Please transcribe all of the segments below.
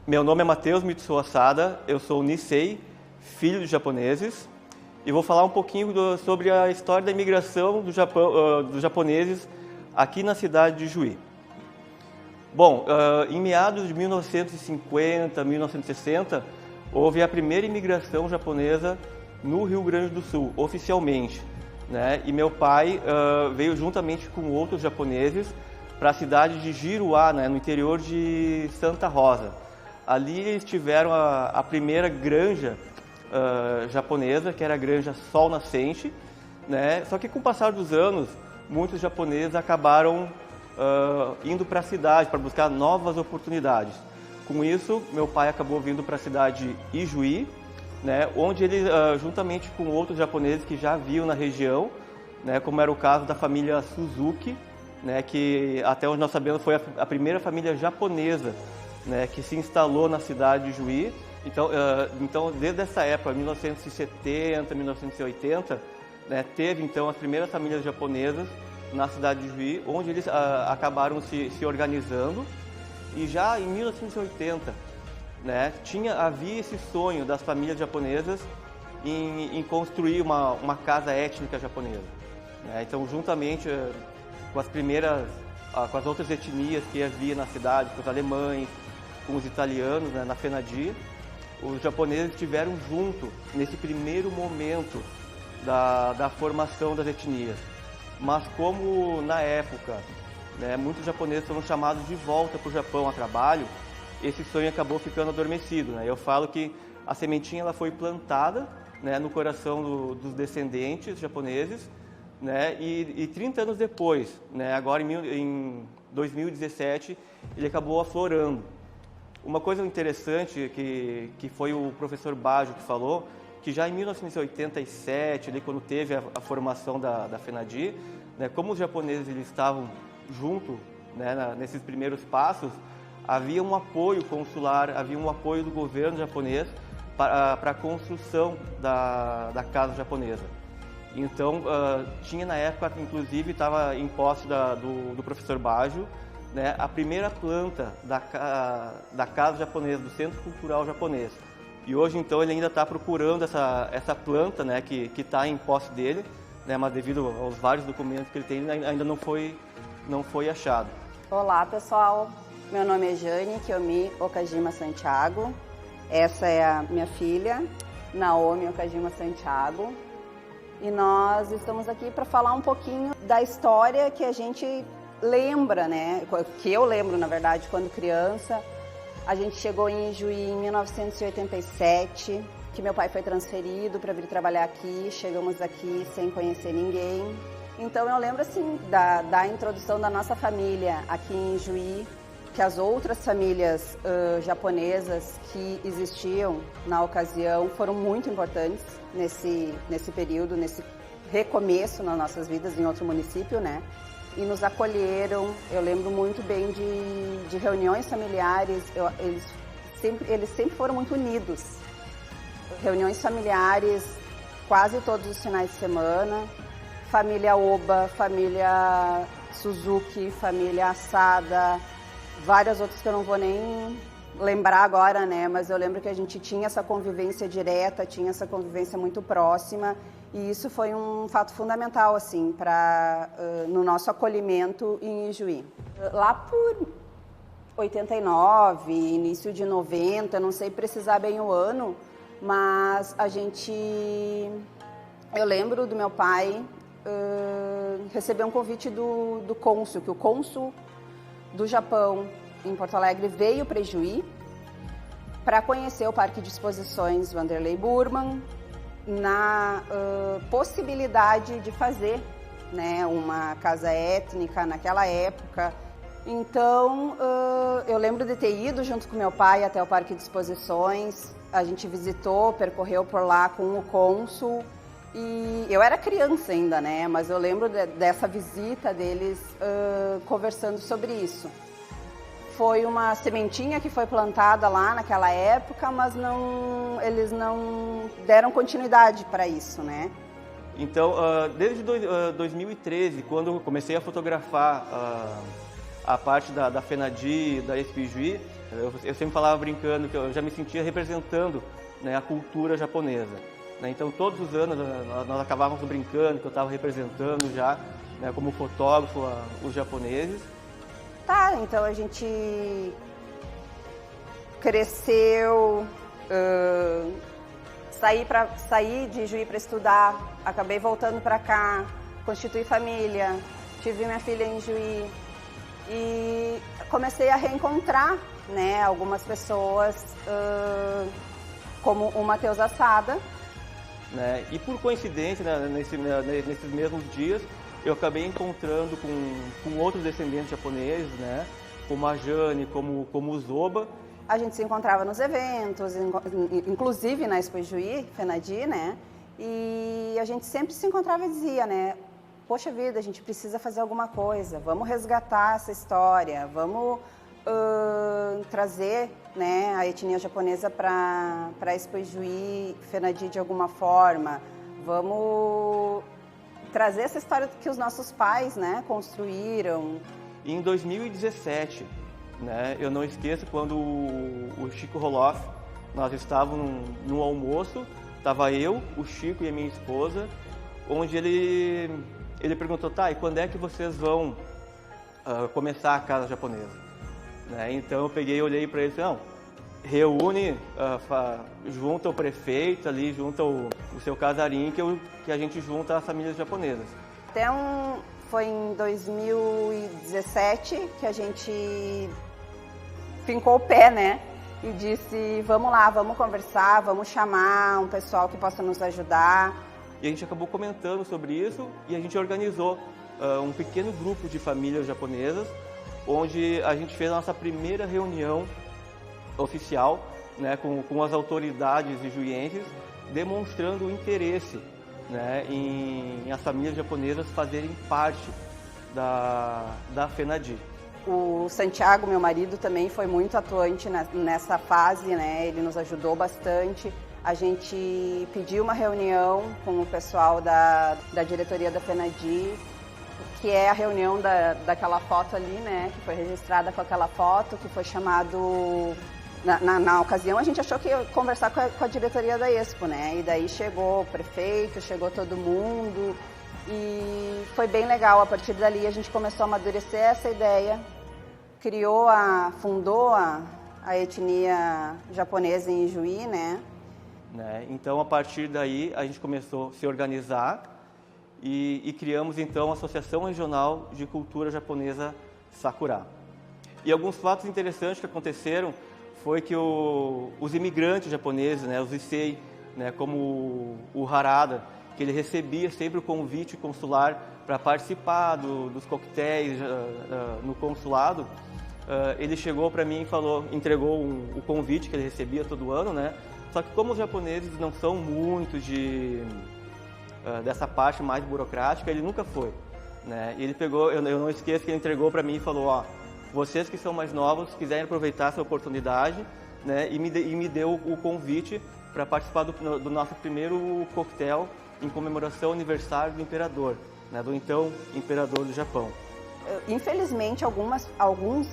Meu nome é Matheus Mitsuo Asada, eu sou Nisei, filho de japoneses, e vou falar um pouquinho sobre a história da imigração do Japão, dos japoneses aqui na cidade de Juí. Bom, em meados de 1950, 1960, houve a primeira imigração japonesa no Rio Grande do Sul, oficialmente, né? E meu pai veio juntamente com outros japoneses para a cidade de Giruá, né, no interior de Santa Rosa. Ali eles tiveram a primeira granja japonesa, que era a granja Sol Nascente, né? Só que com o passar dos anos, muitos japoneses acabaram indo para a cidade para buscar novas oportunidades. Com isso, meu pai acabou vindo para a cidade de Ijuí, né, onde ele, juntamente com outros japoneses que já viviam na região, né, como era o caso da família Suzuki, né, que até onde nós sabemos foi a primeira família japonesa, né, que se instalou na cidade de Juí. Então, desde essa época, 1970, 1980, né, teve então as primeiras famílias japonesas na cidade de Juí, onde eles acabaram se organizando. E já em 1980, né, havia esse sonho das famílias japonesas em construir uma casa étnica japonesa, né? Então, juntamente com com as outras etnias que havia na cidade, com os alemães, com os italianos, né, na FENADI, os japoneses estiveram junto nesse primeiro momento da formação das etnias. Mas como na época, né, muitos japoneses foram chamados de volta para o Japão a trabalho, esse sonho acabou ficando adormecido, né? Eu falo que a sementinha ela foi plantada, né, no coração dos descendentes japoneses, né, e 30 anos depois, né, agora em 2017, ele acabou aflorando. Uma coisa interessante que foi o professor Baggio que falou, que já em 1987, ali, quando teve a formação da FENADI, né, como os japoneses eles estavam junto, né, nesses primeiros passos, havia um apoio consular, havia um apoio do governo japonês para a construção da casa japonesa. Então, tinha na época, inclusive, estava em posse do professor Baggio, né, a primeira planta da casa japonesa, do Centro Cultural Japonês. E hoje, então, ele ainda está procurando essa planta, né, que está em posse dele, né, mas devido aos vários documentos que ele tem, ainda não foi achado. Olá, pessoal. Meu nome é Jane Kiyomi Okajima Santiago. Essa é a minha filha, Naomi Okajima Santiago. E nós estamos aqui para falar um pouquinho da história que a gente lembra, né? Que eu lembro, na verdade, quando criança. A gente chegou em Juí em 1987, que meu pai foi transferido para vir trabalhar aqui. Chegamos aqui sem conhecer ninguém. Então eu lembro assim da introdução da nossa família aqui em Juí, que as outras famílias japonesas que existiam na ocasião foram muito importantes nesse período, nesse recomeço nas nossas vidas em outro município, né? E nos acolheram. Eu lembro muito bem de reuniões familiares, eles sempre foram muito unidos. Reuniões familiares quase todos os finais de semana. Família Oba, família Suzuki, família Asada, várias outras que eu não vou nem lembrar agora, né? Mas eu lembro que a gente tinha essa convivência direta, tinha essa convivência muito próxima. E isso foi um fato fundamental, assim, no nosso acolhimento em Ijuí. Lá por 89, início de 90, não sei precisar bem o ano, mas eu lembro do meu pai receber um convite do cônsul, que o cônsul do Japão em Porto Alegre veio para Ijuí para conhecer o Parque de Exposições Vanderlei Burman, na possibilidade de fazer, né, uma casa étnica naquela época. Então, eu lembro de ter ido junto com meu pai até o Parque de Exposições. A gente visitou, percorreu por lá com o cônsul. E eu era criança ainda, né? Mas eu lembro dessa visita deles conversando sobre isso. Foi uma sementinha que foi plantada lá naquela época, mas eles não deram continuidade para isso, né? Então, desde 2013, quando eu comecei a fotografar a parte da FENADI, da ESP Juí, Eu sempre falava brincando que eu já me sentia representando, né, a cultura japonesa. Né? Então, todos os anos nós acabávamos brincando que eu estava representando já, né, como fotógrafo os japoneses. Tá, então a gente cresceu, saí de Juí para estudar, acabei voltando para cá, constituí família, tive minha filha em Juí e comecei a reencontrar, né, algumas pessoas, como o Matheus Assada. Né? E por coincidência, né, nesses mesmos dias, eu acabei encontrando com outros descendentes japoneses, né, como a Jane, como o Zoba. A gente se encontrava nos eventos, inclusive na Expo Juí, FENADI, né? E a gente sempre se encontrava e dizia, né? Poxa vida, a gente precisa fazer alguma coisa, vamos resgatar essa história, vamos trazer, né, a etnia japonesa para a Expo Juí, FENADI de alguma forma, vamos trazer essa história que os nossos pais, né, construíram. Em 2017, né, eu não esqueço quando o Chico Roloff, nós estávamos no almoço, estava eu, o Chico e a minha esposa, onde ele perguntou, tá, e quando é que vocês vão começar a casa japonesa? Né, então eu peguei e olhei para ele e falei, não, reúne, junta o prefeito ali, junta o seu casarinho, que a gente junta as famílias japonesas. Foi em 2017 que a gente fincou o pé, né? E disse, vamos lá, vamos conversar, vamos chamar um pessoal que possa nos ajudar. E a gente acabou comentando sobre isso e a gente organizou um pequeno grupo de famílias japonesas, onde a gente fez a nossa primeira reunião oficial, né, com as autoridades juienses, demonstrando o interesse, né, em as famílias japonesas fazerem parte da FENADI. O Santiago, meu marido, também foi muito atuante nessa fase, né, ele nos ajudou bastante. A gente pediu uma reunião com o pessoal da diretoria da FENADI, que é a reunião daquela foto ali, né, que foi registrada com aquela foto, que foi chamado... Na ocasião, a gente achou que ia conversar com a diretoria da Expo, né, e daí chegou o prefeito, chegou todo mundo, e foi bem legal. A partir dali, a gente começou a amadurecer essa ideia, fundou a etnia japonesa em Juí, né. Então, a partir daí, a gente começou a se organizar e criamos, então, a Associação Regional de Cultura Japonesa Sakura. E alguns fatos interessantes que aconteceram foi que os imigrantes japoneses, né, os Issei, né, como o Harada, que ele recebia sempre o convite consular para participar dos coquetéis no consulado, ele chegou para mim e entregou o convite que ele recebia todo ano, né? Só que como os japoneses não são muito dessa parte mais burocrática, ele nunca foi, né? E ele pegou, eu não esqueço que ele entregou para mim e falou, ó, vocês que são mais novos, quiserem aproveitar essa oportunidade, né, e me deu o convite para participar do nosso primeiro coquetel em comemoração ao aniversário do imperador, né, do então imperador do Japão. Infelizmente, alguns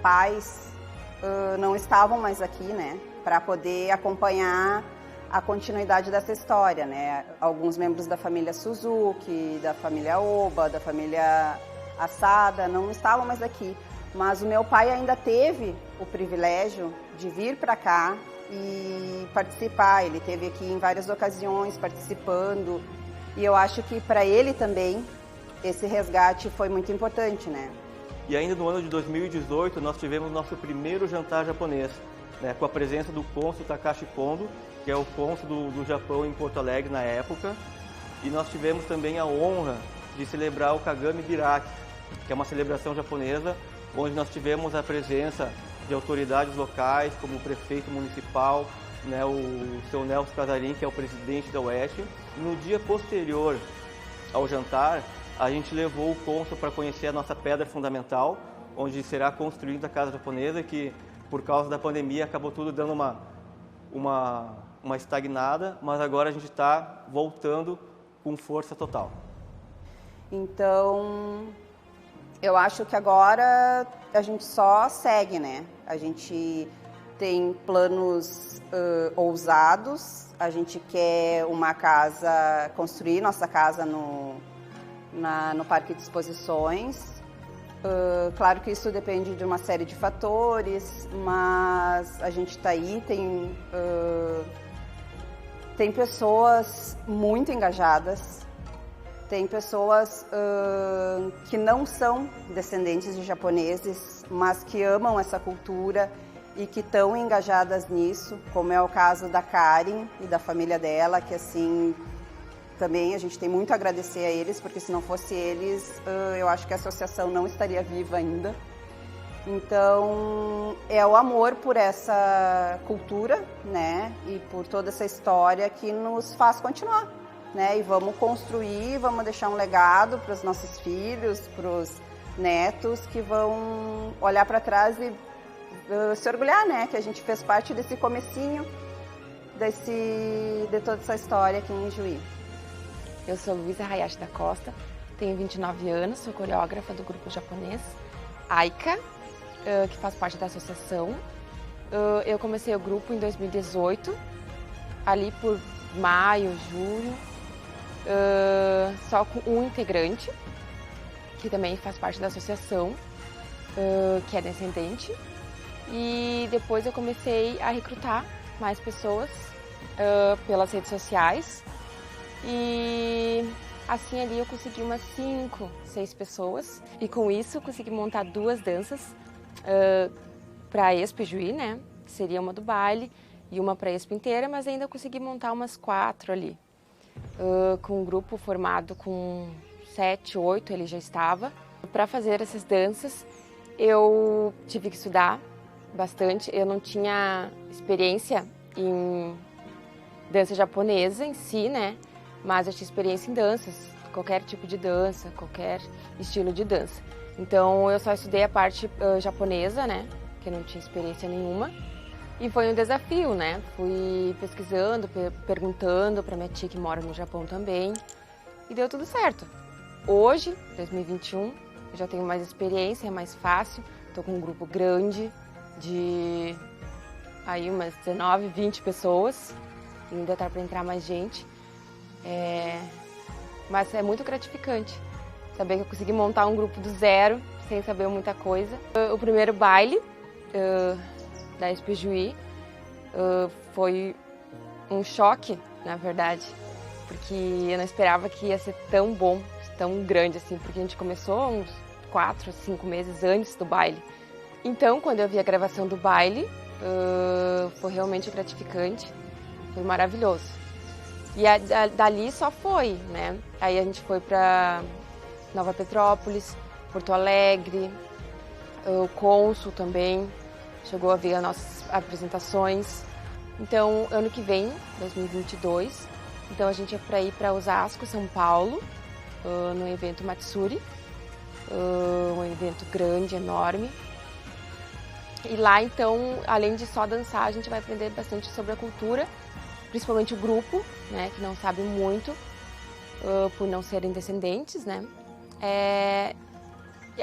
pais não estavam mais aqui, né, para poder acompanhar a continuidade dessa história, né. Alguns membros da família Suzuki, da família Oba, da família Assada não estavam mais aqui. Mas o meu pai ainda teve o privilégio de vir para cá e participar. Ele esteve aqui em várias ocasiões participando. E eu acho que para ele também esse resgate foi muito importante, né? E ainda no ano de 2018 nós tivemos nosso primeiro jantar japonês, né, com a presença do cônsul Takashi Kondo, que é o cônsul do Japão em Porto Alegre na época. E nós tivemos também a honra de celebrar o Kagami Biraki, que é uma celebração japonesa, onde nós tivemos a presença de autoridades locais, como o prefeito municipal, né, o seu Nelson Casarim, que é o presidente da UESC. No dia posterior ao jantar, a gente levou o cônsul para conhecer a nossa pedra fundamental, onde será construída a casa japonesa, que por causa da pandemia acabou tudo dando uma estagnada, mas agora a gente está voltando com força total. Então, Eu acho que agora a gente só segue, né? A gente tem planos ousados, a gente quer uma casa, construir nossa casa no Parque de Exposições. Claro que isso depende de uma série de fatores, mas a gente está aí, tem pessoas muito engajadas, tem pessoas que não são descendentes de japoneses, mas que amam essa cultura e que estão engajadas nisso, como é o caso da Karen e da família dela, que assim, também a gente tem muito a agradecer a eles, porque se não fosse eles, eu acho que a associação não estaria viva ainda. Então, é o amor por essa cultura, né, e por toda essa história que nos faz continuar, né, e vamos construir, vamos deixar um legado para os nossos filhos, para os netos, que vão olhar para trás e se orgulhar, né, que a gente fez parte desse comecinho, de toda essa história aqui em Juí. Eu sou Luísa Hayashi da Costa, tenho 29 anos, sou coreógrafa do grupo japonês Aika, que faz parte da associação. Eu comecei o grupo em 2018, ali por maio, julho, só com um integrante, que também faz parte da associação, que é descendente. E depois eu comecei a recrutar mais pessoas pelas redes sociais. E assim ali eu consegui umas 5, 6 pessoas. E com isso eu consegui montar 2 danças para a Expo Juí, né? Que seria uma do baile e uma para a Expo inteira, mas ainda consegui montar umas 4 ali. Com um grupo formado com 7, 8, ele já estava. Para fazer essas danças eu tive que estudar bastante. Eu não tinha experiência em dança japonesa em si, né? Mas eu tinha experiência em danças, qualquer tipo de dança, qualquer estilo de dança. Então eu só estudei a parte japonesa, né, que eu não tinha experiência nenhuma. E foi um desafio, né, fui pesquisando, perguntando para minha tia que mora no Japão também. E deu tudo certo. Hoje, 2021, eu já tenho mais experiência, é mais fácil. Estou com um grupo grande de aí umas 19, 20 pessoas. E ainda tá para entrar mais gente. Mas é muito gratificante saber que eu consegui montar um grupo do zero, sem saber muita coisa. O primeiro baile da Expo Juí foi um choque, na verdade, porque eu não esperava que ia ser tão bom, tão grande assim, porque a gente começou uns 4, 5 meses antes do baile. Então, quando eu vi a gravação do baile, foi realmente gratificante, foi maravilhoso. E dali só foi, né? Aí a gente foi para Nova Petrópolis, Porto Alegre, o Cônsul também chegou a ver as nossas apresentações. Então, ano que vem, 2022, então a gente é para ir para Osasco, São Paulo, no evento Matsuri, um evento grande, enorme. E lá, então, além de só dançar, a gente vai aprender bastante sobre a cultura, principalmente o grupo, né, que não sabe muito, por não serem descendentes, né,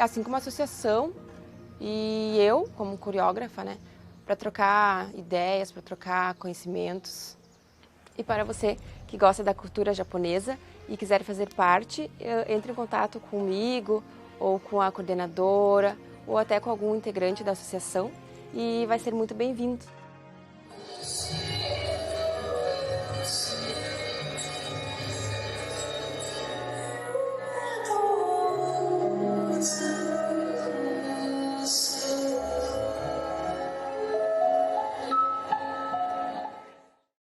assim como a associação e eu, como coreógrafa, né, para trocar ideias, para trocar conhecimentos. E para você que gosta da cultura japonesa e quiser fazer parte, entre em contato comigo, ou com a coordenadora, ou até com algum integrante da associação, e vai ser muito bem-vindo.